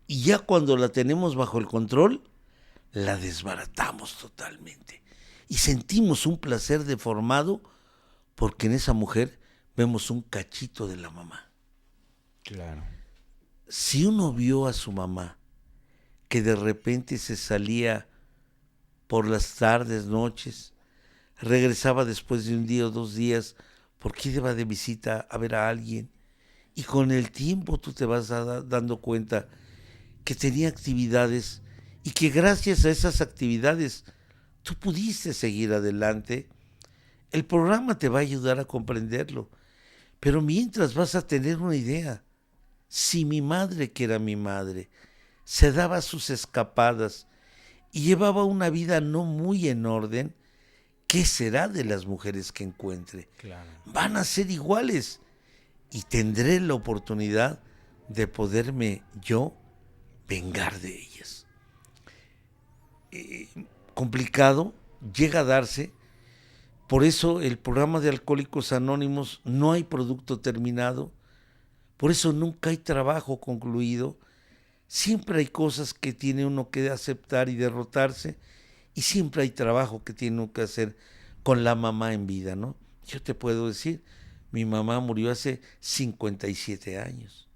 y ya cuando la tenemos bajo el control, la desbaratamos totalmente. Y sentimos un placer deformado porque en esa mujer vemos un cachito de la mamá.
Claro.
Si uno vio a su mamá que de repente se salía por las tardes, noches, regresaba después de un día o 2 días porque iba de visita a ver a alguien, y con el tiempo tú te vas dando cuenta que tenía actividades y que gracias a esas actividades tú pudiste seguir adelante, el programa te va a ayudar a comprenderlo. Pero mientras vas a tener una idea, si mi madre, que era mi madre, se daba sus escapadas y llevaba una vida no muy en orden, ¿qué será de las mujeres que encuentre?
Claro.
Van a ser iguales y tendré la oportunidad de poderme yo vengar de ellas. Complicado, llega a darse. Por eso el programa de Alcohólicos Anónimos no hay producto terminado. Por eso nunca hay trabajo concluido. Siempre hay cosas que tiene uno que aceptar y derrotarse. Y siempre hay trabajo que tiene uno que hacer con la mamá en vida, ¿no? Yo te puedo decir, mi mamá murió hace 57 años.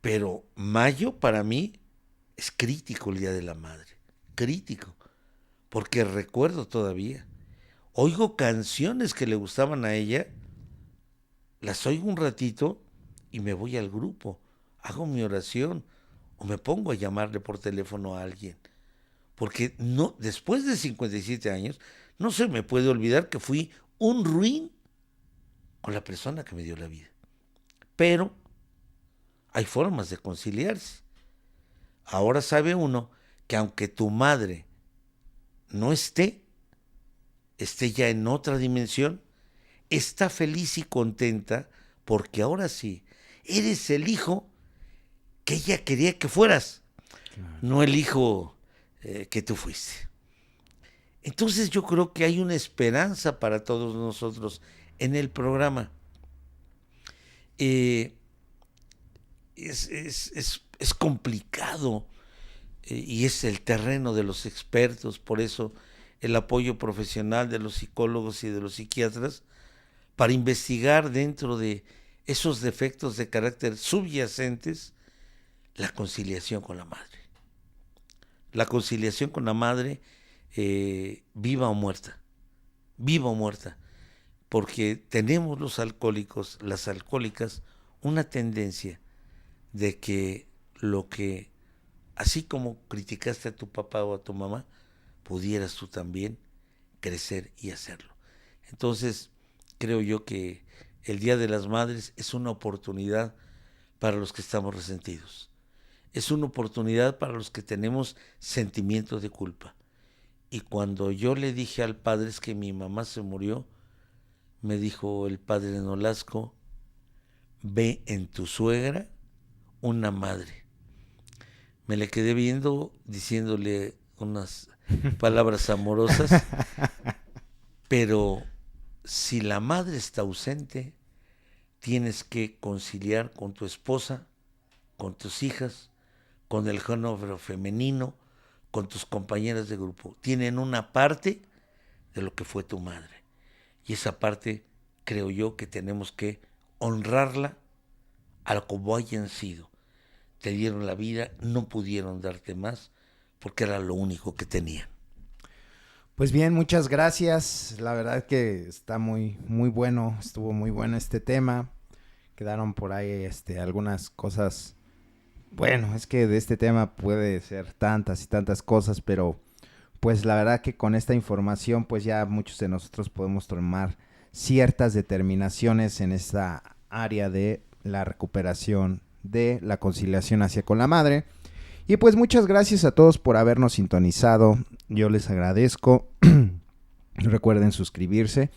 Pero mayo para mí es crítico, el Día de la Madre. Crítico. Porque recuerdo todavía. Oigo canciones que le gustaban a ella, las oigo un ratito y me voy al grupo, hago mi oración o me pongo a llamarle por teléfono a alguien. Porque no, después de 57 años, no se me puede olvidar que fui un ruin con la persona que me dio la vida. Pero hay formas de conciliarse. Ahora sabe uno que aunque tu madre no esté ya en otra dimensión, está feliz y contenta porque ahora sí, eres el hijo que ella quería que fueras,
Claro.
no el hijo que tú fuiste. Entonces yo creo que hay una esperanza para todos nosotros en el programa. Es complicado y es el terreno de los expertos, por eso el apoyo profesional de los psicólogos y de los psiquiatras para investigar dentro de esos defectos de carácter subyacentes la conciliación con la madre. La conciliación con la madre, viva o muerta, porque tenemos los alcohólicos, las alcohólicas, una tendencia de que lo que, así como criticaste a tu papá o a tu mamá, pudieras tú también crecer y hacerlo. Entonces, creo yo que el Día de las Madres es una oportunidad para los que estamos resentidos. Es una oportunidad para los que tenemos sentimientos de culpa. Y cuando yo le dije al padre es que mi mamá se murió, me dijo el padre Nolasco, ve en tu suegra una madre. Me le quedé viendo, diciéndole unas palabras amorosas, pero si la madre está ausente, tienes que conciliar con tu esposa, con tus hijas, con el género femenino, con tus compañeras de grupo. Tienen una parte de lo que fue tu madre. Y esa parte creo yo que tenemos que honrarla a como hayan sido. Te dieron la vida, no pudieron darte más, porque era lo único que tenían.
Pues bien, muchas gracias. La verdad que está muy, muy bueno, estuvo muy bueno este tema. Quedaron por ahí algunas cosas. Bueno, es que de este tema puede ser tantas y tantas cosas, pero pues la verdad que con esta información pues ya muchos de nosotros podemos tomar ciertas determinaciones en esta área de la recuperación de la conciliación hacia con la madre. Y pues muchas gracias a todos por habernos sintonizado. Yo les agradezco. Recuerden suscribirse.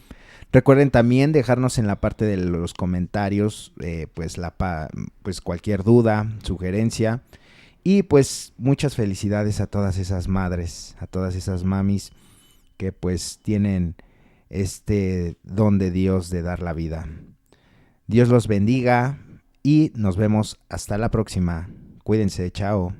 Recuerden también dejarnos en la parte de los comentarios pues cualquier duda, sugerencia. Y pues muchas felicidades a todas esas madres, a todas esas mamis que pues tienen este don de Dios de dar la vida. Dios los bendiga y nos vemos hasta la próxima. Cuídense, chao.